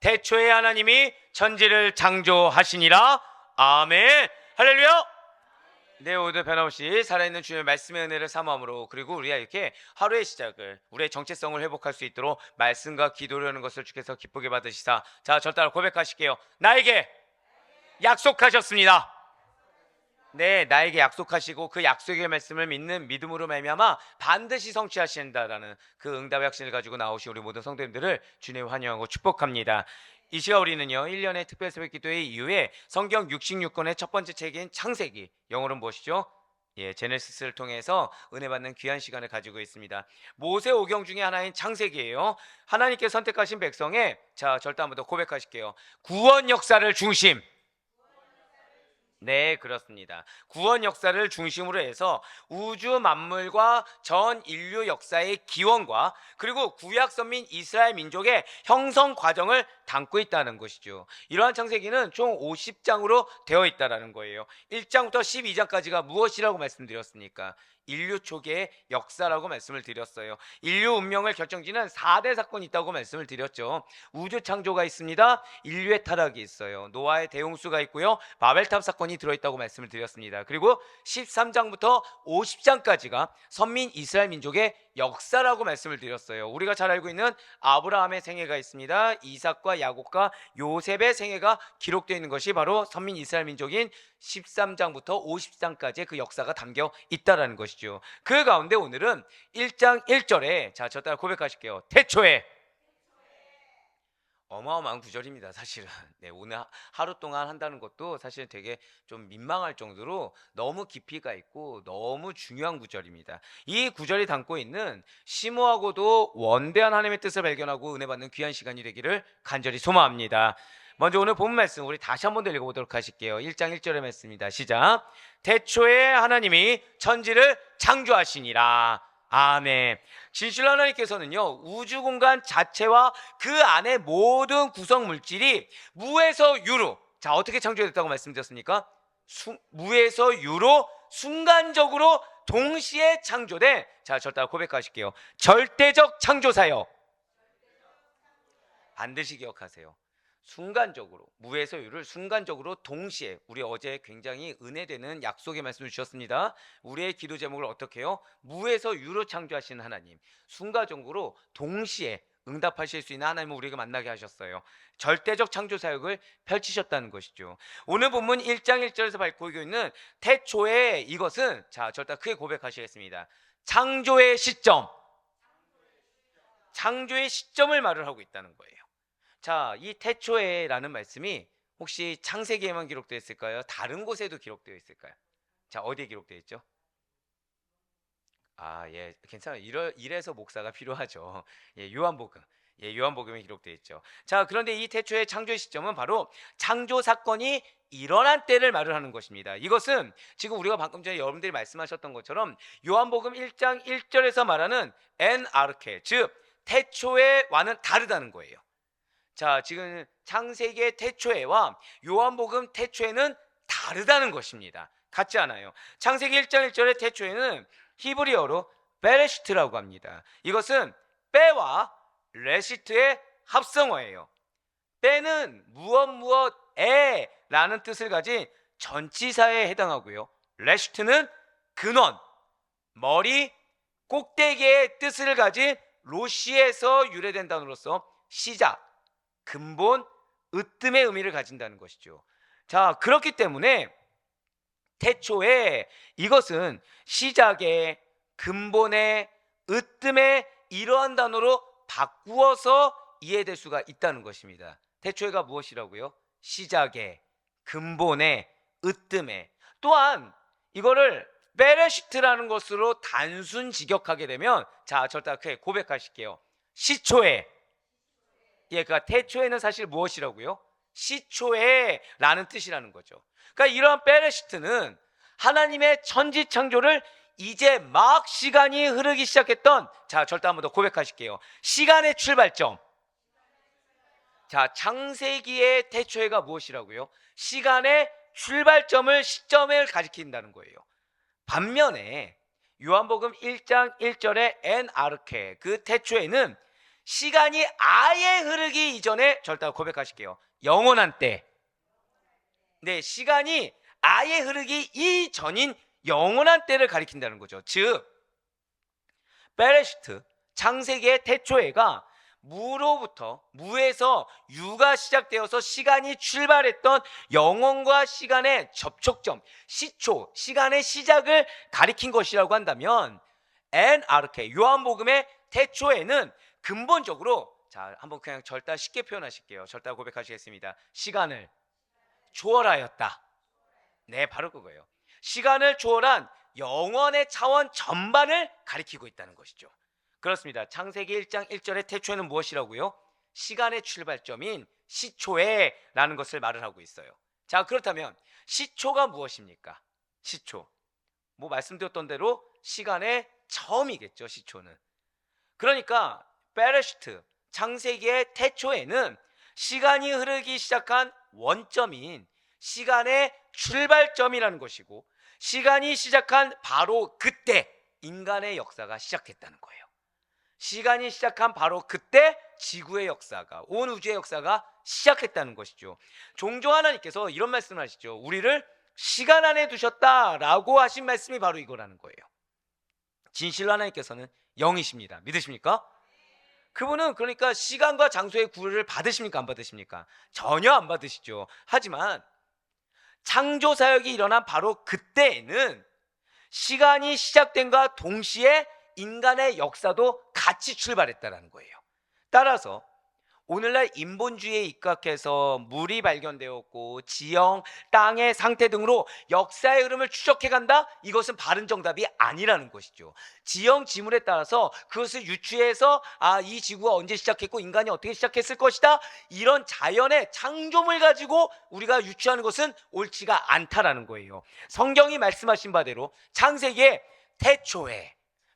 태초에 하나님이 천지를 창조하시니라. 아멘. 할렐루야. 네, 오늘도 변함없이 살아있는 주님의 말씀의 은혜를 사모함으로, 그리고 우리가 이렇게 하루의 시작을, 우리의 정체성을 회복할 수 있도록 말씀과 기도를 하는 것을 주께서 기쁘게 받으시사, 자, 저 따라 고백하실게요. 나에게 약속하셨습니다. 네, 나에게 약속하시고 그 약속의 말씀을 믿는 믿음으로 말미암아 반드시 성취하신다라는 그 응답의 확신을 가지고 나오신 우리 모든 성도님들을 주님 환영하고 축복합니다. 이 시간 우리는요, 1년의 특별 새벽 기도회 이후에 성경 66권의 첫 번째 책인 창세기, 영어로는 무엇이죠? 제네시스를 통해서 은혜 받는 귀한 시간을 가지고 있습니다. 모세 오경 중에 하나인 창세기예요. 하나님께 선택하신 백성의, 자, 절대 한번 더 고백하실게요. 구원 역사를 중심. 네, 그렇습니다. 구원 역사를 중심으로 해서 우주 만물과 전 인류 역사의 기원과, 그리고 구약 선민 이스라엘 민족의 형성 과정을 담고 있다는 것이죠. 이러한 창세기는 총 50장으로 되어 있다는 거예요. 1장부터 12장까지가 무엇이라고 말씀드렸습니까? 인류 초기의 역사라고 말씀을 드렸어요. 인류 운명을 결정짓는 4대 사건이 있다고 말씀을 드렸죠. 우주 창조가 있습니다. 인류의 타락이 있어요. 노아의 대홍수가 있고요. 바벨탑 사건이 들어있다고 말씀을 드렸습니다. 그리고 13장부터 50장까지가 선민 이스라엘 민족의 역사라고 말씀을 드렸어요. 우리가 잘 알고 있는 아브라함의 생애가 있습니다. 이삭과 야곱과 요셉의 생애가 기록되어 있는 것이 바로 선민 이스라엘 민족인 13장부터 50장까지의 그 역사가 담겨 있다는 것이죠. 그 가운데 오늘은 1장 1절에, 자, 저 따라 고백하실게요. 태초에. 어마어마한 구절입니다, 사실은. 네, 오늘 하루 동안 한다는 것도 사실 되게 좀 민망할 정도로 너무 깊이가 있고 너무 중요한 구절입니다. 이 구절이 담고 있는 심오하고도 원대한 하나님의 뜻을 발견하고 은혜 받는 귀한 시간이 되기를 간절히 소망합니다. 먼저 오늘 본 말씀 우리 다시 한 번 더 읽어보도록 하실게요. 1장 1절의 말씀입니다. 시작. 태초에 하나님이 천지를 창조하시니라. 아멘. 진실로 하나님께서는요, 우주 공간 자체와 그 안에 모든 구성 물질이 무에서 유로, 자, 어떻게 창조됐다고 말씀드렸습니까? 무에서 유로 순간적으로 동시에 창조된, 자, 저 따라 고백하실게요. 절대적 창조사요. 반드시 기억하세요. 순간적으로, 무에서 유를 순간적으로 동시에, 우리 어제 굉장히 은혜되는 약속의 말씀을 주셨습니다. 우리의 기도 제목을 어떻게 해요? 무에서 유로 창조하신 하나님, 순간적으로 동시에 응답하실 수 있는 하나님을 우리가 만나게 하셨어요. 절대적 창조 사역을 펼치셨다는 것이죠. 오늘 본문 1장 1절에서 밝히고 있는 태초에, 이것은, 자, 절대 크게 고백하시겠습니다. 창조의 시점, 창조의 시점을 말을 하고 있다는 거예요. 자, 이 태초에 라는 말씀이 혹시 창세기에만 기록되어 있을까요? 다른 곳에도 기록되어 있을까요? 자, 어디에 기록되어 있죠? 아, 예, 괜찮아요. 이래서 목사가 필요하죠. 예, 요한복음. 예, 요한복음에 기록되어 있죠. 자, 그런데 이 태초의 창조의 시점은 바로 창조 사건이 일어난 때를 말을 하는 것입니다. 이것은 지금 우리가 방금 전에 여러분들이 말씀하셨던 것처럼 요한복음 1장 1절에서 말하는 엔 아르케, 즉 태초에와는 다르다는 거예요. 자, 지금 창세기의 태초에와 요한복음 태초에는 다르다는 것입니다. 같지 않아요. 창세기 1장 1절의 태초에는 히브리어로 베레시트라고 합니다. 이것은 빼와 레시트의 합성어예요. 빼는 무엇에 라는 뜻을 가진 전치사에 해당하고요. 레시트는 근원, 머리, 꼭대기의 뜻을 가진 로시에서 유래된 단어로서 시작, 근본, 으뜸의 의미를 가진다는 것이죠. 자, 그렇기 때문에 태초에, 이것은 시작의, 근본의, 으뜸의 이러한 단어로 바꾸어서 이해될 수가 있다는 것입니다. 태초에가 무엇이라고요? 시작의, 근본의, 으뜸의. 또한 이거를 베레시트라는 것으로 단순 직역하게 되면, 자, 절대 고백하실게요. 시초에. 예, 그러니까 태초에는 사실 무엇이라고요? 시초에 라는 뜻이라는 거죠. 그러니까 이러한 베레시트는 하나님의 천지 창조를 이제 막 시간이 흐르기 시작했던, 자, 절대 한번 더 고백하실게요. 시간의 출발점. 자, 창세기의 태초에가 무엇이라고요? 시간의 출발점을, 시점을 가리킨다는 거예요. 반면에 요한복음 1장 1절의 엔 아르케, 그 태초에는 시간이 아예 흐르기 이전에 절대 고백하실게요. 영원한 때. 네, 시간이 아예 흐르기 이전인 영원한 때를 가리킨다는 거죠. 즉 베레시트 창세기의 태초에가 무에서 유가 시작되어서 시간이 출발했던 영원과 시간의 접촉점, 시초, 시간의 시작을 가리킨 것이라고 한다면 아르케 요한복음의 태초에는 근본적으로 자 한번 그냥 절대 쉽게 표현하실게요. 절대 고백하시겠습니다. 시간을 초월하였다. 네, 바로 그거예요. 시간을 초월한 영원의 차원 전반을 가리키고 있다는 것이죠. 그렇습니다. 창세기 1장 1절의 태초에는 무엇이라고요? 시간의 출발점인 시초에 라는 것을 말을 하고 있어요. 자, 그렇다면 시초가 무엇입니까? 시초. 뭐 말씀드렸던 대로 시간의 처음이겠죠, 시초는. 그러니까 베레시트 창세기의 태초에는 시간이 흐르기 시작한 원점인 시간의 출발점이라는 것이고, 시간이 시작한 바로 그때 인간의 역사가 시작했다는 거예요. 시간이 시작한 바로 그때 지구의 역사가, 온 우주의 역사가 시작했다는 것이죠. 종종 하나님께서 이런 말씀을 하시죠. 우리를 시간 안에 두셨다라고 하신 말씀이 바로 이거라는 거예요. 진실로 하나님께서는 영이십니다. 믿으십니까? 그분은 그러니까 시간과 장소의 구애를 받으십니까? 안 받으십니까? 전혀 안 받으시죠. 하지만 창조 사역이 일어난 바로 그때에는 시간이 시작된과 동시에 인간의 역사도 같이 출발했다는 거예요. 따라서 오늘날 인본주의에 입각해서 물이 발견되었고 지형, 땅의 상태 등으로 역사의 흐름을 추적해 간다? 이것은 바른 정답이 아니라는 것이죠. 지형, 지물에 따라서 그것을 유추해서 이 지구가 언제 시작했고 인간이 어떻게 시작했을 것이다, 이런 자연의 창조물 가지고 우리가 유추하는 것은 옳지가 않다라는 거예요. 성경이 말씀하신 바대로 창세기의 태초에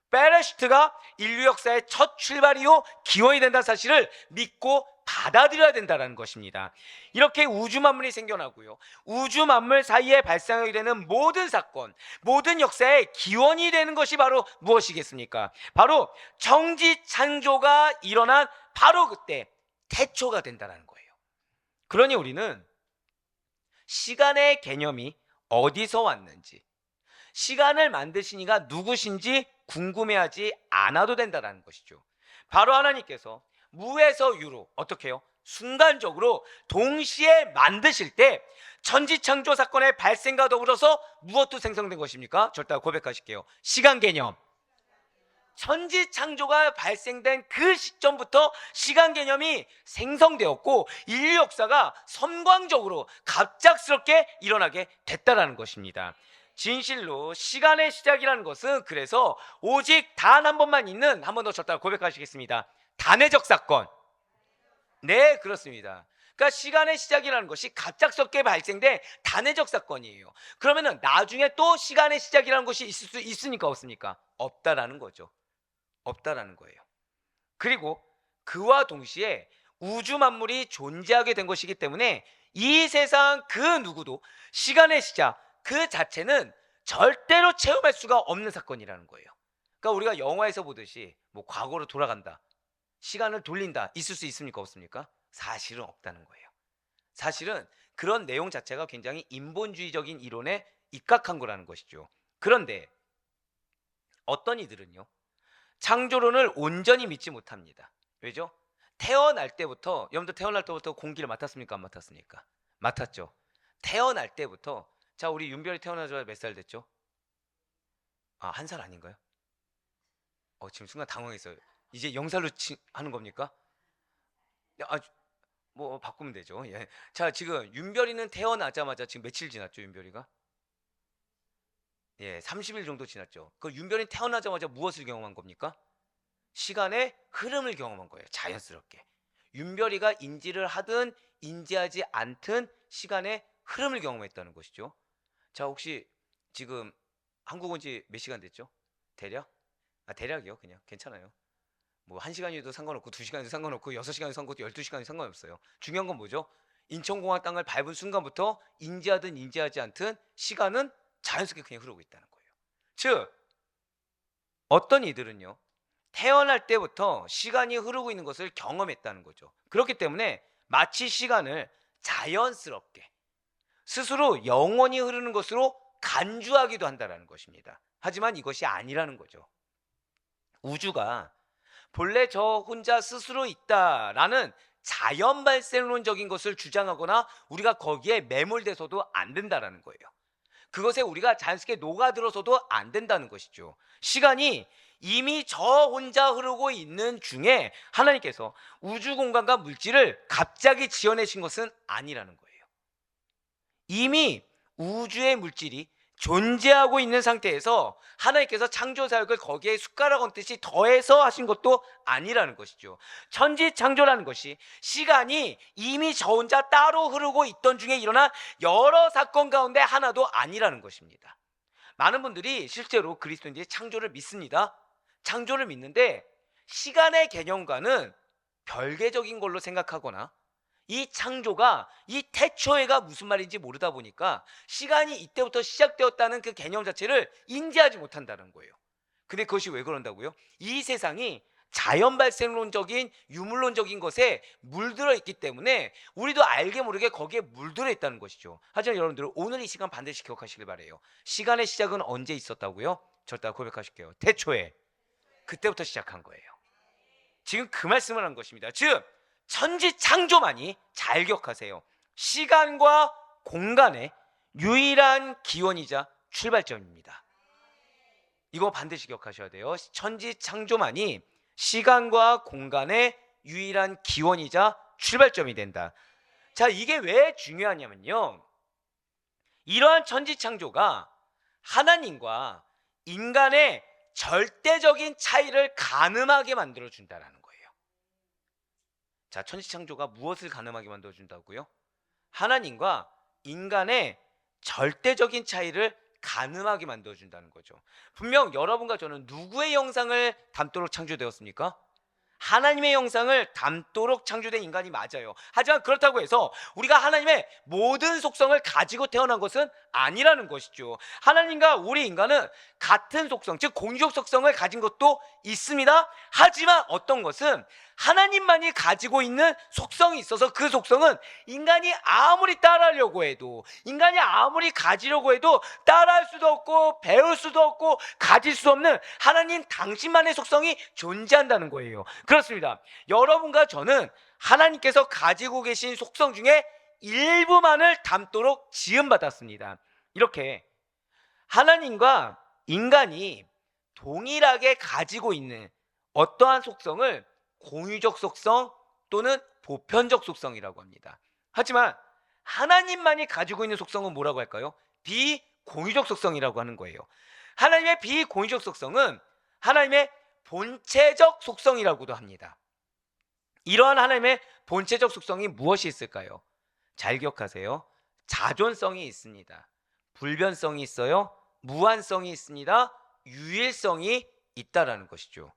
베레시트가 인류 역사의 첫 출발이요 기원이 된다는 사실을 믿고 받아들여야 된다는 것입니다. 이렇게 우주 만물이 생겨나고요, 우주 만물 사이에 발생하게 되는 모든 사건, 모든 역사의 기원이 되는 것이 바로 무엇이겠습니까? 바로 천지 창조가 일어난 바로 그때 태초가 된다는 거예요. 그러니 우리는 시간의 개념이 어디서 왔는지, 시간을 만드신 이가 누구신지 궁금해하지 않아도 된다는 것이죠. 바로 하나님께서 무에서 유로 어떻게 해요? 순간적으로 동시에 만드실 때 천지창조 사건의 발생과 더불어서 무엇도 생성된 것입니까? 절대 고백하실게요. 시간 개념. 천지창조가 발생된 그 시점부터 시간 개념이 생성되었고 인류 역사가 선광적으로 갑작스럽게 일어나게 됐다는 것입니다. 진실로 시간의 시작이라는 것은 그래서 오직 단 한 번만 있는, 한 번 더 졌다가 고백하시겠습니다. 단회적 사건. 네, 그렇습니다. 그러니까 시간의 시작이라는 것이 갑작스럽게 발생된 단회적 사건이에요. 그러면은 나중에 또 시간의 시작이라는 것이 있을 수 있습니까? 없습니까? 없다라는 거죠. 없다라는 거예요. 그리고 그와 동시에 우주 만물이 존재하게 된 것이기 때문에 이 세상 그 누구도 시간의 시작 그 자체는 절대로 체험할 수가 없는 사건이라는 거예요. 그러니까 우리가 영화에서 보듯이 뭐 과거로 돌아간다, 시간을 돌린다, 있을 수 있습니까? 없습니까? 사실은 없다는 거예요. 사실은 그런 내용 자체가 굉장히 인본주의적인 이론에 입각한 거라는 것이죠. 그런데 어떤 이들은요, 창조론을 온전히 믿지 못합니다. 왜죠? 태어날 때부터, 여러분들 태어날 때부터 공기를 맡았습니까? 안 맡았습니까? 맡았죠. 태어날 때부터, 자 우리 윤별이 태어나자마자 몇 살 됐죠? 1살 아닌가요? 지금 순간 당황했어요. 이제 0살로 하는 겁니까? 뭐 바꾸면 되죠. 예. 자 지금 윤별이는 태어나자마자 지금 며칠 지났죠? 윤별이가 30일 정도 지났죠. 그 윤별이 태어나자마자 무엇을 경험한 겁니까? 시간의 흐름을 경험한 거예요. 자연스럽게. 윤별이가 인지를 하든 인지하지 않든 시간의 흐름을 경험했다는 것이죠. 자 혹시 지금 한국 온 지 몇 시간 됐죠? 대략? 대략이요. 그냥 괜찮아요. 뭐 1시간이도 상관없고 2시간이도 상관없고 6시간이도 상관없고 12시간이도 상관없어요. 중요한 건 뭐죠? 인천공항 땅을 밟은 순간부터 인지하든 인지하지 않든 시간은 자연스럽게 그냥 흐르고 있다는 거예요. 즉 어떤 이들은요, 태어날 때부터 시간이 흐르고 있는 것을 경험했다는 거죠. 그렇기 때문에 마치 시간을 자연스럽게 스스로 영원히 흐르는 것으로 간주하기도 한다는 것입니다. 하지만 이것이 아니라는 거죠. 우주가 본래 저 혼자 스스로 있다라는 자연 발생론적인 것을 주장하거나 우리가 거기에 매몰돼서도 안 된다라는 거예요. 그것에 우리가 자연스럽게 녹아들어서도 안 된다는 것이죠. 시간이 이미 저 혼자 흐르고 있는 중에 하나님께서 우주 공간과 물질을 갑자기 지어내신 것은 아니라는 거예요. 이미 우주의 물질이 존재하고 있는 상태에서 하나님께서 창조 사역을 거기에 숟가락 얹듯이 더해서 하신 것도 아니라는 것이죠. 천지창조라는 것이 시간이 이미 저 혼자 따로 흐르고 있던 중에 일어난 여러 사건 가운데 하나도 아니라는 것입니다. 많은 분들이 실제로 그리스도인들의 창조를 믿습니다. 창조를 믿는데 시간의 개념과는 별개적인 걸로 생각하거나 이 창조가, 이 태초에가 무슨 말인지 모르다 보니까 시간이 이때부터 시작되었다는 그 개념 자체를 인지하지 못한다는 거예요. 근데 그것이 왜 그런다고요? 이 세상이 자연 발생론적인 유물론적인 것에 물들어 있기 때문에 우리도 알게 모르게 거기에 물들어 있다는 것이죠. 하지만 여러분들 오늘 이 시간 반드시 기억하시길 바래요. 시간의 시작은 언제 있었다고요? 절대 고백하실게요. 태초에. 그때부터 시작한 거예요. 지금 그 말씀을 한 것입니다. 즉 천지 창조만이, 잘 기억하세요, 시간과 공간의 유일한 기원이자 출발점입니다. 이거 반드시 기억하셔야 돼요. 천지 창조만이 시간과 공간의 유일한 기원이자 출발점이 된다. 자, 이게 왜 중요하냐면요, 이러한 천지 창조가 하나님과 인간의 절대적인 차이를 가늠하게 만들어준다라는 거예요. 자, 천지창조가 무엇을 가늠하게 만들어준다고요? 하나님과 인간의 절대적인 차이를 가늠하게 만들어준다는 거죠. 분명 여러분과 저는 누구의 영상을 담도록 창조되었습니까? 하나님의 영상을 담도록 창조된 인간이 맞아요. 하지만 그렇다고 해서 우리가 하나님의 모든 속성을 가지고 태어난 것은 아니라는 것이죠. 하나님과 우리 인간은 같은 속성, 즉 공유적 속성을 가진 것도 있습니다. 하지만 어떤 것은 하나님만이 가지고 있는 속성이 있어서 그 속성은 인간이 아무리 따라하려고 해도, 인간이 아무리 가지려고 해도 따라할 수도 없고 배울 수도 없고 가질 수 없는 하나님 당신만의 속성이 존재한다는 거예요. 그렇습니다. 여러분과 저는 하나님께서 가지고 계신 속성 중에 일부만을 담도록 지음받았습니다. 이렇게 하나님과 인간이 동일하게 가지고 있는 어떠한 속성을 공유적 속성 또는 보편적 속성이라고 합니다. 하지만 하나님만이 가지고 있는 속성은 뭐라고 할까요? 비공유적 속성이라고 하는 거예요. 하나님의 비공유적 속성은 하나님의 본체적 속성이라고도 합니다. 이러한 하나님의 본체적 속성이 무엇이 있을까요? 잘 기억하세요. 자존성이 있습니다. 불변성이 있어요. 무한성이 있습니다. 유일성이 있다라는 것이죠.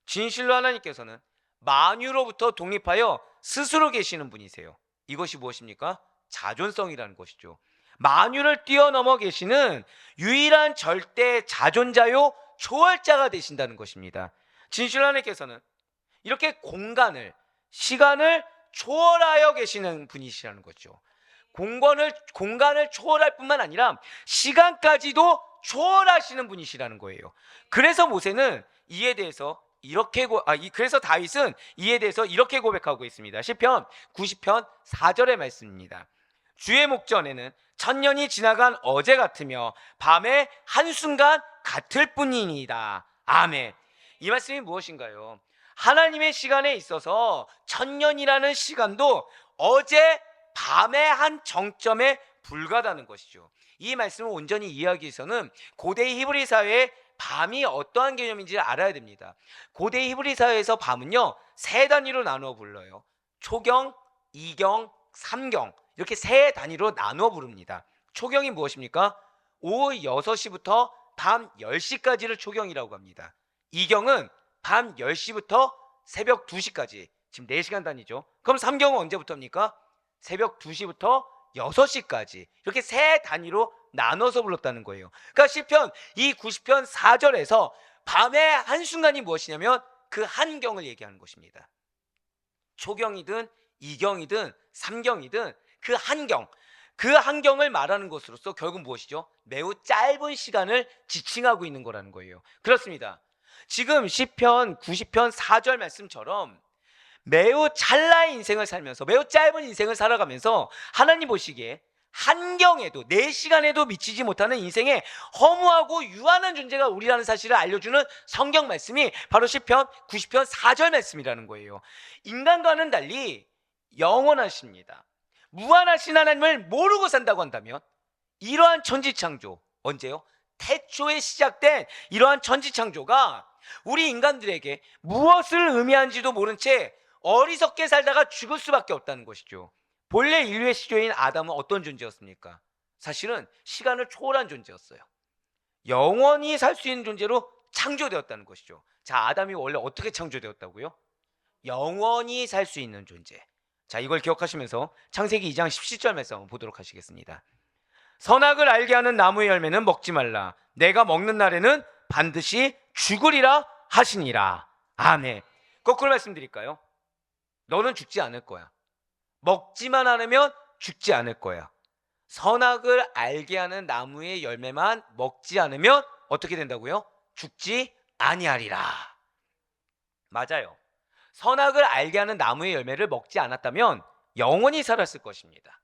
진실로 하나님께서는 만유로부터 독립하여 스스로 계시는 분이세요. 이것이 무엇입니까? 자존성이라는 것이죠. 만유를 뛰어넘어 계시는 유일한 절대 자존자요 초월자가 되신다는 것입니다. 진실로 하나님께서는 이렇게 공간을, 시간을 초월하여 계시는 분이시라는 거죠. 공간을 초월할 뿐만 아니라 시간까지도 초월하시는 분이시라는 거예요. 그래서 모세는 이에 대해서 그래서 다윗은 이에 대해서 이렇게 고백하고 있습니다. 시편 90편 4절의 말씀입니다. 주의 목전에는 천년이 지나간 어제 같으며 밤의 한순간 같을 뿐이니이다. 아멘. 이 말씀이 무엇인가요? 하나님의 시간에 있어서 천년이라는 시간도 어제 밤의 한 정점에 불과하다는 것이죠. 이 말씀을 온전히 이해하기 위해서는 고대 히브리 사회의 밤이 어떠한 개념인지 알아야 됩니다. 고대 히브리 사회에서 밤은요, 세 단위로 나누어 불러요. 초경, 이경, 삼경, 이렇게 세 단위로 나누어 부릅니다. 초경이 무엇입니까? 오후 6시부터 밤 10시까지를 초경이라고 합니다. 이경은 밤 10시부터 새벽 2시까지, 지금 4시간 단위죠. 그럼 삼경은 언제부터입니까? 새벽 2시부터 6시까지, 이렇게 세 단위로 나눠서 불렀다는 거예요. 그러니까 시편 이 90편 4절에서 밤의 한순간이 무엇이냐면 그 한경을 얘기하는 것입니다. 초경이든 이경이든 삼경이든 그 한경, 그 한경을 말하는 것으로서 결국 무엇이죠? 매우 짧은 시간을 지칭하고 있는 거라는 거예요. 그렇습니다. 지금 시편 90편 4절 말씀처럼 매우 찰나의 인생을 살면서, 매우 짧은 인생을 살아가면서 하나님 보시기에 한경에도, 4시간에도 미치지 못하는 인생에 허무하고 유한한 존재가 우리라는 사실을 알려주는 성경 말씀이 바로 시편 90편 4절 말씀이라는 거예요. 인간과는 달리 영원하십니다. 무한하신 하나님을 모르고 산다고 한다면 이러한 천지창조, 언제요? 태초에 시작된 이러한 천지창조가 우리 인간들에게 무엇을 의미하는지도 모른 채 어리석게 살다가 죽을 수밖에 없다는 것이죠. 본래 인류의 시조인 아담은 어떤 존재였습니까? 사실은 시간을 초월한 존재였어요. 영원히 살 수 있는 존재로 창조되었다는 것이죠. 자, 아담이 원래 어떻게 창조되었다고요? 영원히 살 수 있는 존재. 자, 이걸 기억하시면서 창세기 2장 17절 말씀 한번 보도록 하시겠습니다. 선악을 알게 하는 나무의 열매는 먹지 말라. 내가 먹는 날에는 반드시 죽으리라 하시니라. 아멘. 거꾸로 말씀드릴까요? 너는 죽지 않을 거야. 먹지만 않으면 죽지 않을 거야. 선악을 알게 하는 나무의 열매만 먹지 않으면 어떻게 된다고요? 죽지 아니하리라. 맞아요. 선악을 알게 하는 나무의 열매를 먹지 않았다면 영원히 살았을 것입니다.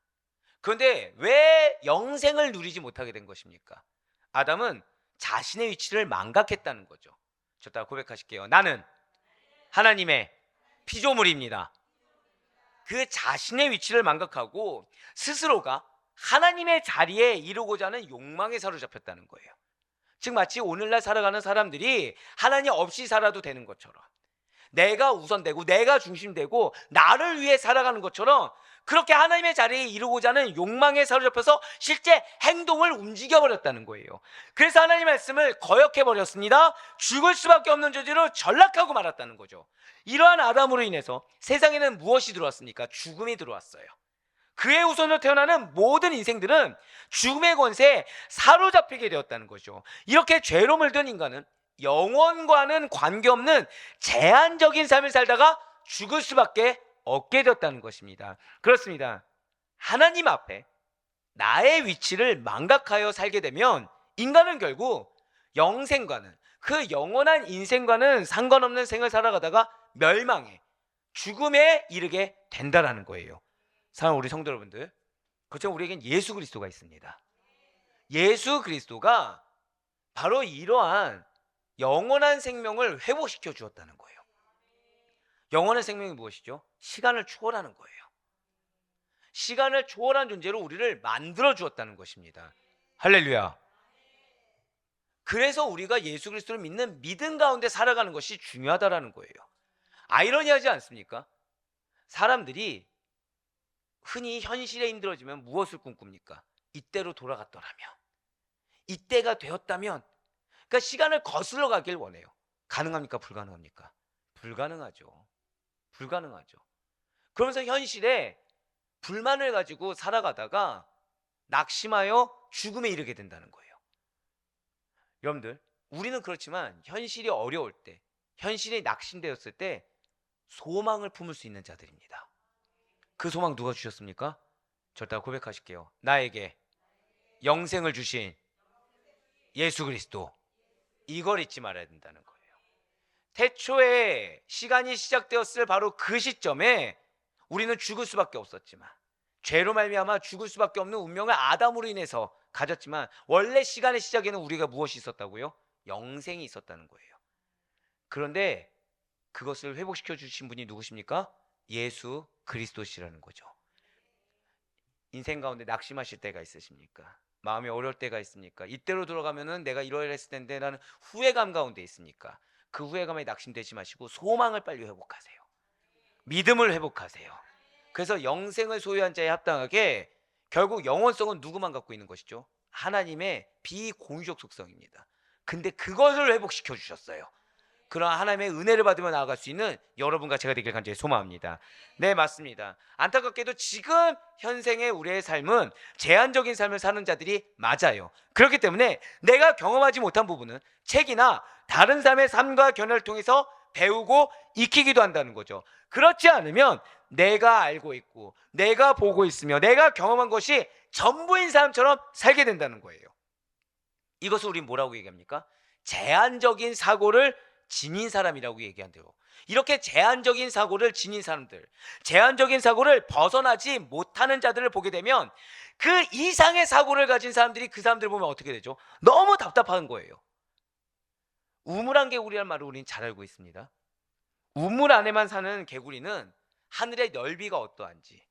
그런데 왜 영생을 누리지 못하게 된 것입니까? 아담은 자신의 위치를 망각했다는 거죠. 저따 고백하실게요. 나는 하나님의 피조물입니다. 그 자신의 위치를 망각하고 스스로가 하나님의 자리에 이루고자 하는 욕망에 사로잡혔다는 거예요. 즉 마치 오늘날 살아가는 사람들이 하나님 없이 살아도 되는 것처럼, 내가 우선되고 내가 중심되고 나를 위해 살아가는 것처럼 그렇게 하나님의 자리에 이루고자 하는 욕망에 사로잡혀서 실제 행동을 움직여버렸다는 거예요. 그래서 하나님 말씀을 거역해버렸습니다. 죽을 수밖에 없는 존재로 전락하고 말았다는 거죠. 이러한 아담으로 인해서 세상에는 무엇이 들어왔습니까? 죽음이 들어왔어요. 그의 후손으로 태어나는 모든 인생들은 죽음의 권세에 사로잡히게 되었다는 거죠. 이렇게 죄로 물든 인간은 영원과는 관계없는 제한적인 삶을 살다가 죽을 수밖에 없게 되었다는 것입니다. 그렇습니다. 하나님 앞에 나의 위치를 망각하여 살게 되면 인간은 결국 영생과는, 그 영원한 인생과는 상관없는 생을 살아가다가 멸망해, 죽음에 이르게 된다는 거예요. 사랑하는 우리 성도 여러분들, 그렇지만 우리에겐 예수 그리스도가 있습니다. 예수 그리스도가 바로 이러한 영원한 생명을 회복시켜 주었다는 거예요. 영원한 생명이 무엇이죠? 시간을 초월하는 거예요. 시간을 초월한 존재로 우리를 만들어 주었다는 것입니다. 할렐루야. 그래서 우리가 예수 그리스도를 믿는 믿음 가운데 살아가는 것이 중요하다는 거예요. 아이러니하지 않습니까? 사람들이 흔히 현실에 힘들어지면 무엇을 꿈꿉니까? 이때로 돌아갔더라면, 이때가 되었다면. 그러니까 시간을 거슬러 가길 원해요. 가능합니까? 불가능합니까? 불가능하죠. 불가능하죠. 그러면서 현실에 불만을 가지고 살아가다가 낙심하여 죽음에 이르게 된다는 거예요. 여러분들, 우리는 그렇지만 현실이 어려울 때, 현실이 낙심되었을 때 소망을 품을 수 있는 자들입니다. 그 소망 누가 주셨습니까? 절대 고백하실게요. 나에게 영생을 주신 예수 그리스도. 이걸 잊지 말아야 된다는 거예요. 태초에 시간이 시작되었을 바로 그 시점에 우리는 죽을 수밖에 없었지만, 죄로 말미암아 죽을 수밖에 없는 운명을 아담으로 인해서 가졌지만, 원래 시간의 시작에는 우리가 무엇이 있었다고요? 영생이 있었다는 거예요. 그런데 그것을 회복시켜 주신 분이 누구십니까? 예수 그리스도시라는 거죠. 인생 가운데 낙심하실 때가 있으십니까? 마음이 어려울 때가 있습니까? 이때로 돌아가면은 내가 이러려 했을 텐데 라는 후회감 가운데 있습니까? 그 후회감에 낙심되지 마시고 소망을 빨리 회복하세요. 믿음을 회복하세요. 그래서 영생을 소유한 자에 합당하게 결국 영원성은 누구만 갖고 있는 것이죠? 하나님의 비공유적 속성입니다. 근데 그것을 회복시켜 주셨어요. 그런 하나님의 은혜를 받으며 나아갈 수 있는 여러분과 제가 되길 간절히 소망합니다. 네, 맞습니다. 안타깝게도 지금 현생의 우리의 삶은 제한적인 삶을 사는 자들이 맞아요. 그렇기 때문에 내가 경험하지 못한 부분은 책이나 다른 사람의 삶과 견해를 통해서 배우고 익히기도 한다는 거죠. 그렇지 않으면 내가 알고 있고 내가 보고 있으며 내가 경험한 것이 전부인 사람처럼 살게 된다는 거예요. 이것을 우리 뭐라고 얘기합니까? 제한적인 사고를 지닌 사람이라고 얘기한대요. 이렇게 제한적인 사고를 지닌 사람들, 제한적인 사고를 벗어나지 못하는 자들을 보게 되면 그 이상의 사고를 가진 사람들이 그 사람들을 보면 어떻게 되죠? 너무 답답한 거예요. 우물안 개구리란 말을 우리는 잘 알고 있습니다. 우물 안에만 사는 개구리는 하늘의 넓이가 어떠한지,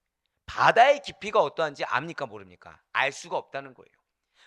바다의 깊이가 어떠한지 압니까 모릅니까? 알 수가 없다는 거예요.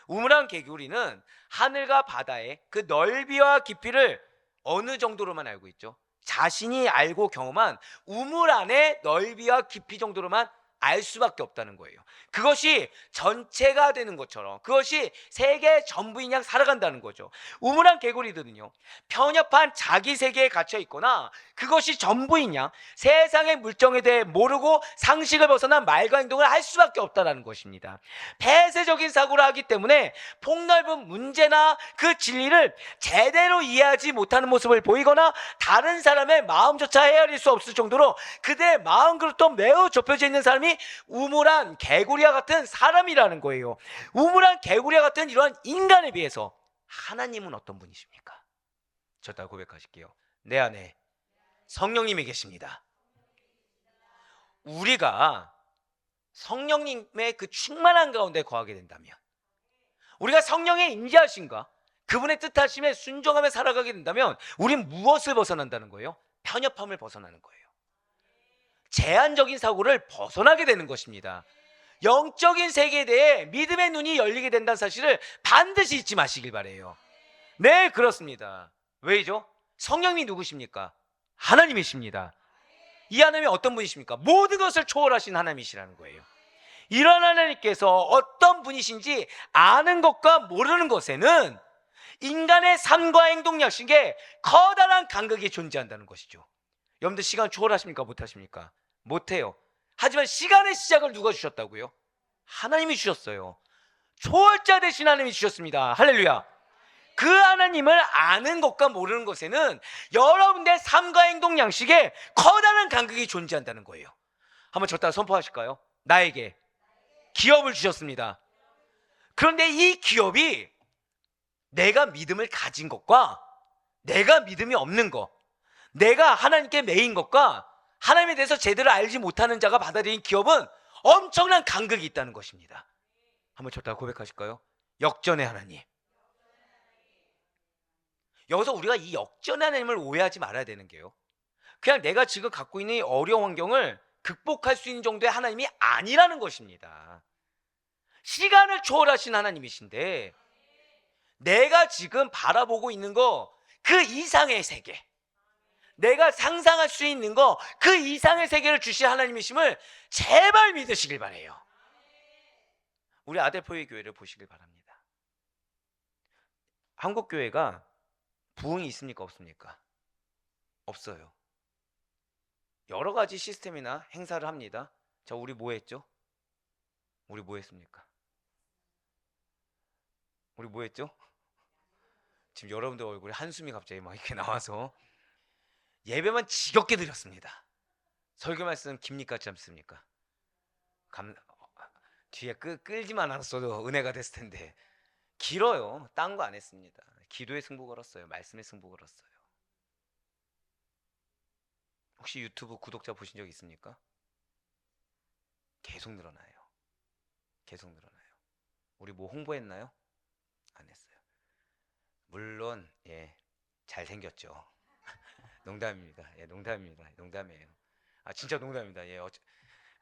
우물안 개구리는 하늘과 바다의 그 넓이와 깊이를 어느 정도로만 알고 있죠? 자신이 알고 경험한 우물 안의 넓이와 깊이 정도로만 알 수밖에 없다는 거예요. 그것이 전체가 되는 것처럼, 그것이 세계 전부인 양 살아간다는 거죠. 우물안 개구리들은요, 편협한 자기 세계에 갇혀 있거나 그것이 전부인 양 세상의 물정에 대해 모르고 상식을 벗어난 말과 행동을 할 수밖에 없다는 것입니다. 폐쇄적인 사고를 하기 때문에 폭넓은 문제나 그 진리를 제대로 이해하지 못하는 모습을 보이거나 다른 사람의 마음조차 헤아릴 수 없을 정도로 그들의 마음 그릇도 매우 좁혀져 있는 사람이 우물안 개구리와 같은 사람이라는 거예요. 우물안 개구리와 같은 이러한 인간에 비해서 하나님은 어떤 분이십니까? 저 따라 고백하실게요. 내 안에 성령님이 계십니다. 우리가 성령님의 그 충만한 가운데 거하게 된다면, 우리가 성령의 인자하심과 그분의 뜻하심에 순종하며 살아가게 된다면 우린 무엇을 벗어난다는 거예요? 편협함을 벗어나는 거예요. 제한적인 사고를 벗어나게 되는 것입니다. 영적인 세계에 대해 믿음의 눈이 열리게 된다는 사실을 반드시 잊지 마시길 바라요. 네, 그렇습니다. 왜죠? 성령님이 누구십니까? 하나님이십니다. 이 하나님이 어떤 분이십니까? 모든 것을 초월하신 하나님이시라는 거예요. 이런 하나님께서 어떤 분이신지 아는 것과 모르는 것에는 인간의 삶과 행동 양식에 커다란 간극이 존재한다는 것이죠. 여러분들 시간 초월하십니까? 못하십니까? 못해요. 하지만 시간의 시작을 누가 주셨다고요? 하나님이 주셨어요. 초월자 되신 하나님이 주셨습니다. 할렐루야. 그 하나님을 아는 것과 모르는 것에는 여러분들의 삶과 행동 양식에 커다란 간극이 존재한다는 거예요. 한번 저 따라 선포하실까요? 나에게 기업을 주셨습니다. 그런데 이 기업이 내가 믿음을 가진 것과 내가 믿음이 없는 것, 내가 하나님께 매인 것과 하나님에 대해서 제대로 알지 못하는 자가 받아들인 기업은 엄청난 간극이 있다는 것입니다. 한번 저 따라 고백하실까요? 역전의 하나님. 여기서 우리가 이 역전의 하나님을 오해하지 말아야 되는 게요, 그냥 내가 지금 갖고 있는 이 어려운 환경을 극복할 수 있는 정도의 하나님이 아니라는 것입니다. 시간을 초월하신 하나님이신데 내가 지금 바라보고 있는 거 그 이상의 세계, 내가 상상할 수 있는 거 그 이상의 세계를 주신 하나님이심을 제발 믿으시길 바라요. 우리 아델포의 교회를 보시길 바랍니다. 한국 교회가 부흥이 있습니까? 없습니까? 없어요. 여러 가지 시스템이나 행사를 합니다. 자, 우리 뭐 했죠? 우리 뭐 했습니까? 우리 뭐 했죠? 지금 여러분들 얼굴에 한숨이 갑자기 막 이렇게 나와서 예배만 지겹게 드렸습니다. 설교 말씀 깁니까 짧습니까? 뒤에 끌지만 않았어도 은혜가 됐을 텐데 길어요. 딴 거 안 했습니다. 기도의 승부 걸었어요. 말씀의 승부 걸었어요. 혹시 유튜브 구독자 보신 적 있습니까? 계속 늘어나요. 계속 늘어나요. 우리 뭐 홍보했나요? 안 했어요. 물론 잘생겼죠. 농담입니다. 농담입니다. 농담이에요. 아, 진짜 농담입니다.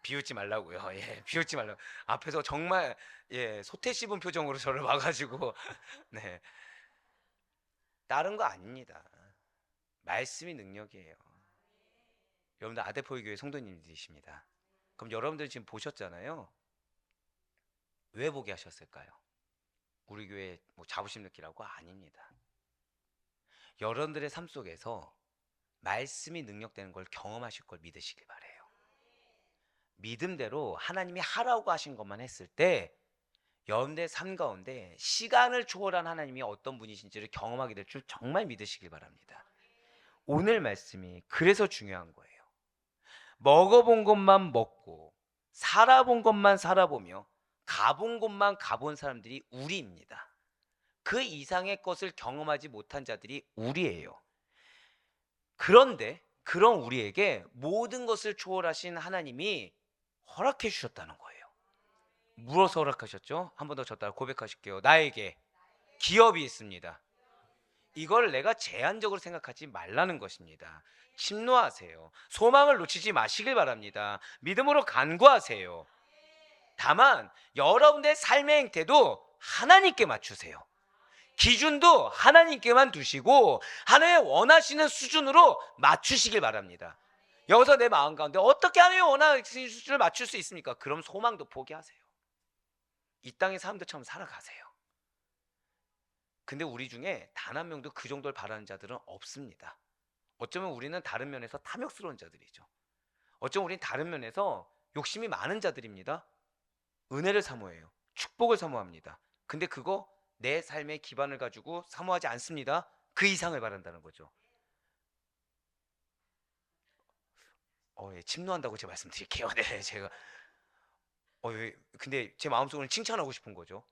비웃지 말라고요. 비웃지 말라고. 앞에서 정말 소태 씹은 표정으로 저를 봐가지고 네, 다른 거 아닙니다. 말씀이 능력이에요. 여러분들 아데포이 교회 성도님들이십니다. 그럼 여러분들 지금 보셨잖아요. 왜 보게 하셨을까요? 우리 교회 뭐 자부심 느끼라고? 아닙니다. 여러분들의 삶 속에서 말씀이 능력되는 걸 경험하실 걸 믿으시길 바래요. 믿음대로 하나님이 하라고 하신 것만 했을 때 여러분들의 삶 가운데 시간을 초월한 하나님이 어떤 분이신지를 경험하게 될 줄 정말 믿으시길 바랍니다. 오늘 말씀이 그래서 중요한 거예요. 먹어본 것만 먹고 살아본 것만 살아보며 가본 곳만 가본 사람들이 우리입니다. 그 이상의 것을 경험하지 못한 자들이 우리예요. 그런데 그런 우리에게 모든 것을 초월하신 하나님이 허락해 주셨다는 거예요. 물어서 허락하셨죠? 한 번 더 저 따라 고백하실게요. 나에게 기업이 있습니다. 이걸 내가 제한적으로 생각하지 말라는 것입니다. 침노하세요. 소망을 놓치지 마시길 바랍니다. 믿음으로 간구하세요. 다만 여러분의 삶의 행태도 하나님께 맞추세요. 기준도 하나님께만 두시고 하나님 원하시는 수준으로 맞추시길 바랍니다. 여기서 내 마음 가운데 어떻게 하나님 원하시는 수준을 맞출 수 있습니까? 그럼 소망도 포기하세요. 이 땅의 사람들처럼 살아가세요. 근데 우리 중에 단 한 명도 그 정도를 바라는 자들은 없습니다. 어쩌면 우리는 다른 면에서 탐욕스러운 자들이죠. 어쩌면 우리는 다른 면에서 욕심이 많은 자들입니다. 은혜를 사모해요. 축복을 사모합니다. 근데 그거 내 삶의 기반을 가지고 사모하지 않습니다. 그 이상을 바란다는 거죠. 예, 침노한다고 제가 말씀드릴게요. 네, 제가 근데 제 마음속으로는 칭찬하고 싶은 거죠.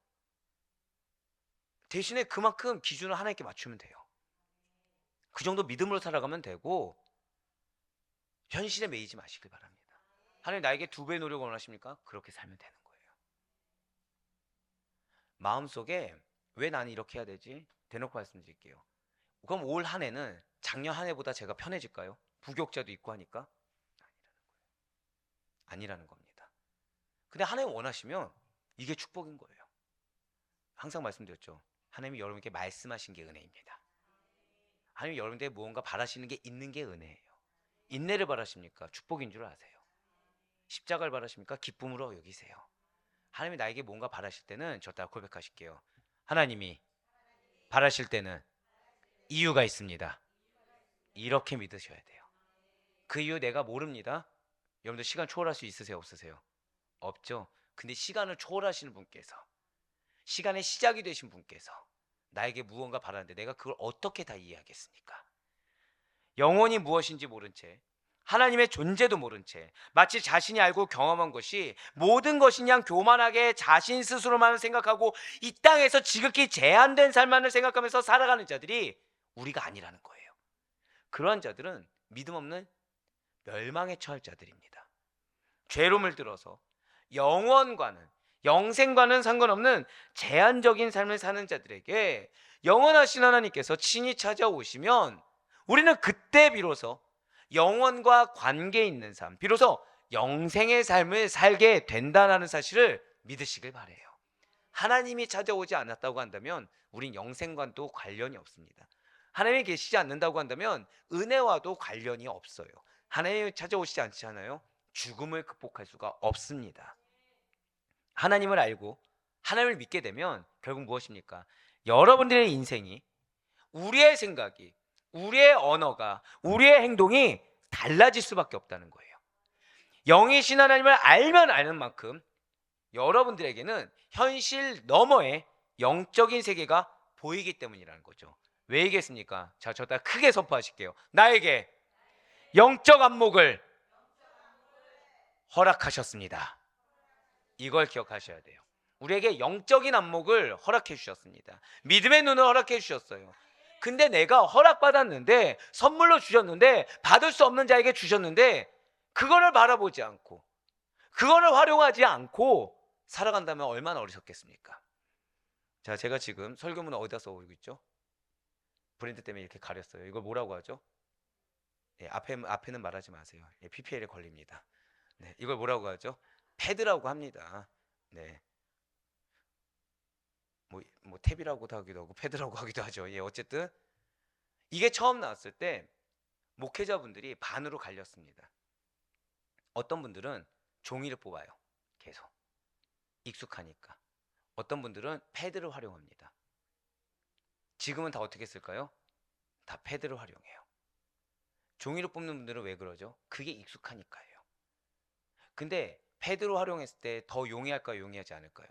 대신에 그만큼 기준을 하나님께 맞추면 돼요. 그 정도 믿음으로 살아가면 되고 현실에 매이지 마시길 바랍니다. 하나님 나에게 2배의 노력을 원하십니까? 그렇게 살면 되는 거예요. 마음속에 왜 나는 이렇게 해야 되지? 대놓고 말씀드릴게요. 그럼 올 한 해는 작년 한 해보다 제가 편해질까요? 부격자도 있고 하니까? 아니라는 겁니다. 근데 하나님 원하시면 이게 축복인 거예요. 항상 말씀드렸죠. 하나님이 여러분께 말씀하신 게 은혜입니다. 하나님이 여러분께 무언가 바라시는 게 있는 게 은혜예요. 인내를 바라십니까? 축복인 줄 아세요. 십자가를 바라십니까? 기쁨으로 여기세요. 하나님이 나에게 뭔가 바라실 때는 저 따라 고백하실게요. 하나님이 바라실 때는 이유가 있습니다. 이렇게 믿으셔야 돼요. 그 이유 내가 모릅니다. 여러분들 시간 초월할 수 있으세요? 없으세요? 없죠. 근데 시간을 초월하시는 분께서, 시간의 시작이 되신 분께서 나에게 무언가 바라는데 내가 그걸 어떻게 다 이해하겠습니까? 영혼이 무엇인지 모른 채, 하나님의 존재도 모른 채 마치 자신이 알고 경험한 것이 모든 것이냐 교만하게 자신 스스로만 생각하고 이 땅에서 지극히 제한된 삶만을 생각하면서 살아가는 자들이 우리가 아니라는 거예요. 그러한 자들은 믿음 없는 멸망에 처할 자들입니다. 죄로움을 들어서 영원과는, 영생과는 상관없는 제한적인 삶을 사는 자들에게 영원하신 하나님께서 친히 찾아오시면 우리는 그때 비로소 영원과 관계 있는 삶, 비로소 영생의 삶을 살게 된다는 사실을 믿으시길 바라요. 하나님이 찾아오지 않았다고 한다면 우린 영생과도 관련이 없습니다. 하나님이 계시지 않는다고 한다면 은혜와도 관련이 없어요. 하나님이 찾아오시지 않잖아요. 죽음을 극복할 수가 없습니다. 하나님을 알고 하나님을 믿게 되면 결국 무엇입니까? 여러분들의 인생이, 우리의 생각이, 우리의 언어가, 우리의 행동이 달라질 수밖에 없다는 거예요. 영이신 하나님을 알면 아는 만큼 여러분들에게는 현실 너머의 영적인 세계가 보이기 때문이라는 거죠. 왜 얘기했습니까? 자, 저다 크게 선포하실게요. 나에게 영적 안목을 허락하셨습니다. 이걸 기억하셔야 돼요. 우리에게 영적인 안목을 허락해 주셨습니다. 믿음의 눈을 허락해 주셨어요. 근데 내가 허락받았는데, 선물로 주셨는데, 받을 수 없는 자에게 주셨는데 그거를 바라보지 않고 그거를 활용하지 않고 살아간다면 얼마나 어리석겠습니까? 자, 제가 지금 설교문을 어디다 써오고 있죠? 브랜드 때문에 이렇게 가렸어요. 이걸 뭐라고 하죠? 앞에는 말하지 마세요. PPL에 걸립니다. 네, 이걸 뭐라고 하죠? 패드라고 합니다. 네, 뭐 탭이라고도 하기도 하고 패드라고 하기도 하죠. 어쨌든 이게 처음 나왔을 때 목회자분들이 반으로 갈렸습니다. 어떤 분들은 종이를 뽑아요. 계속 익숙하니까. 어떤 분들은 패드를 활용합니다. 지금은 다 어떻게 쓸까요? 다 패드를 활용해요. 종이로 뽑는 분들은 왜 그러죠? 그게 익숙하니까요. 근데 패드로 활용했을 때 더 용이할까요? 용이하지 않을까요?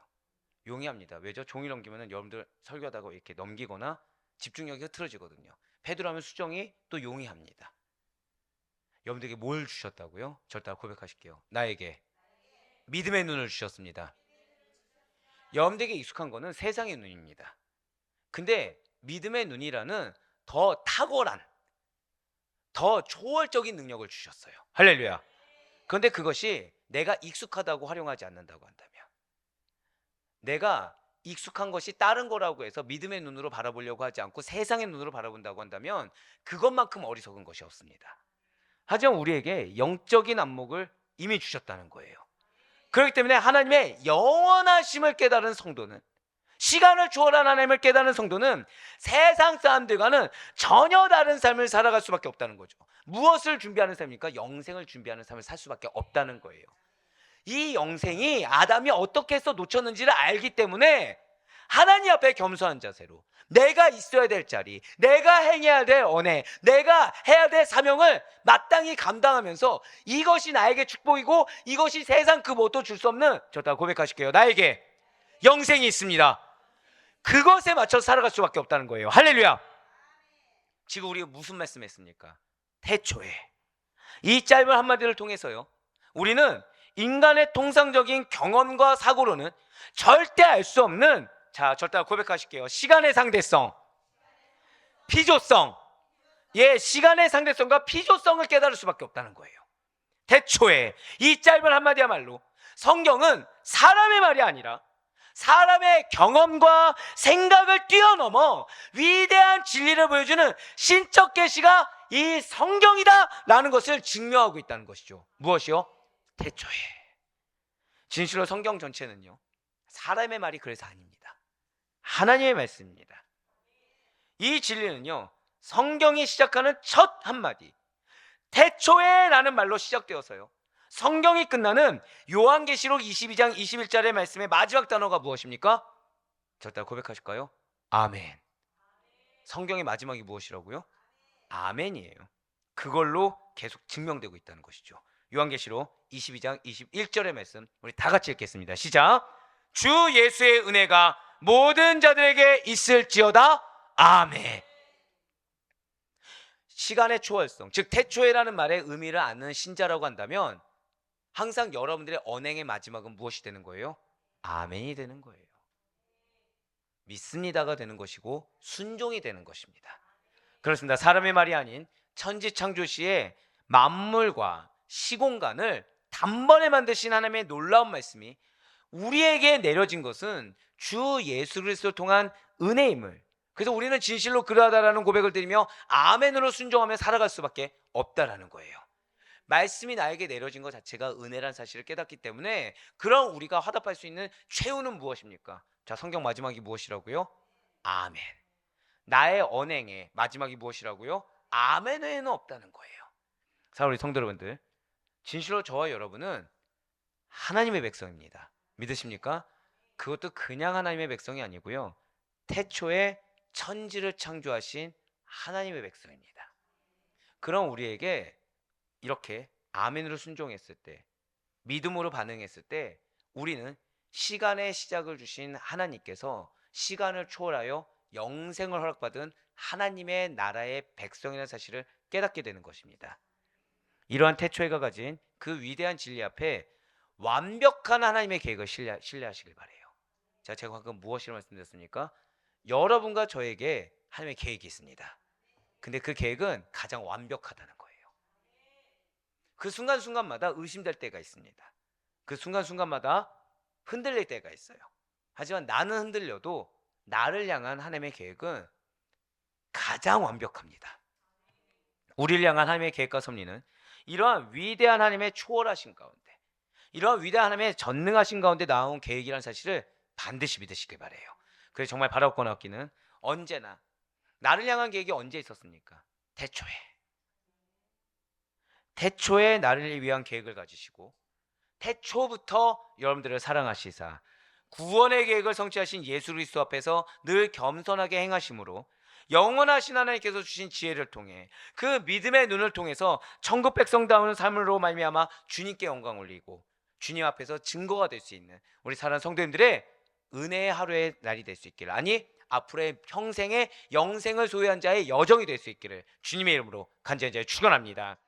용이합니다. 왜죠? 종이 넘기면은 여러분들 설교하다가 이렇게 넘기거나 집중력이 흐트러지거든요. 베드로하면 수정이 또 용이합니다. 여러분들에게 뭘 주셨다고요? 저를 따라 고백하실게요. 나에게 믿음의 눈을 주셨습니다. 여러분들에게 익숙한 거는 세상의 눈입니다. 근데 믿음의 눈이라는 더 탁월한, 더 초월적인 능력을 주셨어요. 할렐루야. 그런데 그것이 내가 익숙하다고 활용하지 않는다고 한다면, 내가 익숙한 것이 다른 거라고 해서 믿음의 눈으로 바라보려고 하지 않고 세상의 눈으로 바라본다고 한다면 그것만큼 어리석은 것이 없습니다. 하지만 우리에게 영적인 안목을 이미 주셨다는 거예요. 그렇기 때문에 하나님의 영원하심을 깨달은 성도는, 시간을 초월한 하나님을 깨달은 성도는 세상 사람들과는 전혀 다른 삶을 살아갈 수밖에 없다는 거죠. 무엇을 준비하는 삶입니까? 영생을 준비하는 삶을 살 수밖에 없다는 거예요. 이 영생이 아담이 어떻게 해서 놓쳤는지를 알기 때문에 하나님 앞에 겸손한 자세로 내가 있어야 될 자리, 내가 행해야 될 언해, 내가 해야 될 사명을 마땅히 감당하면서 이것이 나에게 축복이고 이것이 세상 그 무엇도 줄 수 없는, 저다 고백하실게요. 나에게 영생이 있습니다. 그것에 맞춰 살아갈 수밖에 없다는 거예요. 할렐루야. 지금 우리가 무슨 말씀했습니까? 태초에 이 짧은 한마디를 통해서요, 우리는 인간의 통상적인 경험과 사고로는 절대 알 수 없는, 자, 절대 고백하실게요. 시간의 상대성, 피조성, 시간의 상대성과 피조성을 깨달을 수밖에 없다는 거예요. 태초에 이 짧은 한마디야말로 성경은 사람의 말이 아니라 사람의 경험과 생각을 뛰어넘어 위대한 진리를 보여주는 신적 계시가 이 성경이다라는 것을 증명하고 있다는 것이죠. 무엇이요? 태초에. 진실로 성경 전체는요, 사람의 말이 그래서 아닙니다. 하나님의 말씀입니다. 이 진리는요, 성경이 시작하는 첫 한마디 태초에 라는 말로 시작되어서요, 성경이 끝나는 요한계시록 22장 21절의 말씀의 마지막 단어가 무엇입니까? 저따 고백하실까요? 아멘. 성경의 마지막이 무엇이라고요? 아멘이에요. 그걸로 계속 증명되고 있다는 것이죠. 요한계시록 22장 21절의 말씀 우리 다 같이 읽겠습니다. 시작. 주 예수의 은혜가 모든 자들에게 있을지어다. 아멘. 시간의 초월성, 즉 태초에라는 말의 의미를 아는 신자라고 한다면 항상 여러분들의 언행의 마지막은 무엇이 되는 거예요? 아멘이 되는 거예요. 믿습니다가 되는 것이고 순종이 되는 것입니다. 그렇습니다. 사람의 말이 아닌 천지창조시의 만물과 시공간을 단번에 만드신 하나님의 놀라운 말씀이 우리에게 내려진 것은 주 예수 그리스도를 통한 은혜임을, 그래서 우리는 진실로 그러하다라는 고백을 드리며 아멘으로 순종하며 살아갈 수밖에 없다라는 거예요. 말씀이 나에게 내려진 것 자체가 은혜란 사실을 깨닫기 때문에 그럼 우리가 화답할 수 있는 최후는 무엇입니까? 자, 성경 마지막이 무엇이라고요? 아멘. 나의 언행의 마지막이 무엇이라고요? 아멘 외에는 없다는 거예요. 자, 우리 성도 여러분들, 진실로 저와 여러분은 하나님의 백성입니다. 믿으십니까? 그것도 그냥 하나님의 백성이 아니고요, 태초에 천지를 창조하신 하나님의 백성입니다. 그럼 우리에게 이렇게 아멘으로 순종했을 때, 믿음으로 반응했을 때 우리는 시간의 시작을 주신 하나님께서 시간을 초월하여 영생을 허락받은 하나님의 나라의 백성이라는 사실을 깨닫게 되는 것입니다. 이러한 태초에가 가진 그 위대한 진리 앞에 완벽한 하나님의 계획을 신뢰하시길 바라요. 제가 방금 무엇이라고 말씀드렸습니까? 여러분과 저에게 하나님의 계획이 있습니다. 근데 그 계획은 가장 완벽하다는 거예요. 그 순간순간마다 의심될 때가 있습니다. 그 순간순간마다 흔들릴 때가 있어요. 하지만 나는 흔들려도 나를 향한 하나님의 계획은 가장 완벽합니다. 우리를 향한 하나님의 계획과 섭리는 이러한 위대한 하나님의 초월하신 가운데, 이러한 위대한 하나님의 전능하신 가운데 나온 계획이라는 사실을 반드시 믿으시길 바라요. 그래서 정말 바라옵거나 없기는 언제나 나를 향한 계획이 언제 있었습니까? 태초에 나를 위한 계획을 가지시고 태초부터 여러분들을 사랑하시사 구원의 계획을 성취하신 예수 그리스도 앞에서 늘 겸손하게 행하심으로 영원하신 하나님께서 주신 지혜를 통해 그 믿음의 눈을 통해서 천국 백성다운 삶으로 말미암아 주님께 영광 올리고 주님 앞에서 증거가 될 수 있는 우리 사랑하는 성도님들의 은혜의 하루의 날이 될 수 있기를, 아니 앞으로의 평생의 영생을 소유한 자의 여정이 될 수 있기를 주님의 이름으로 간절히 축원합니다.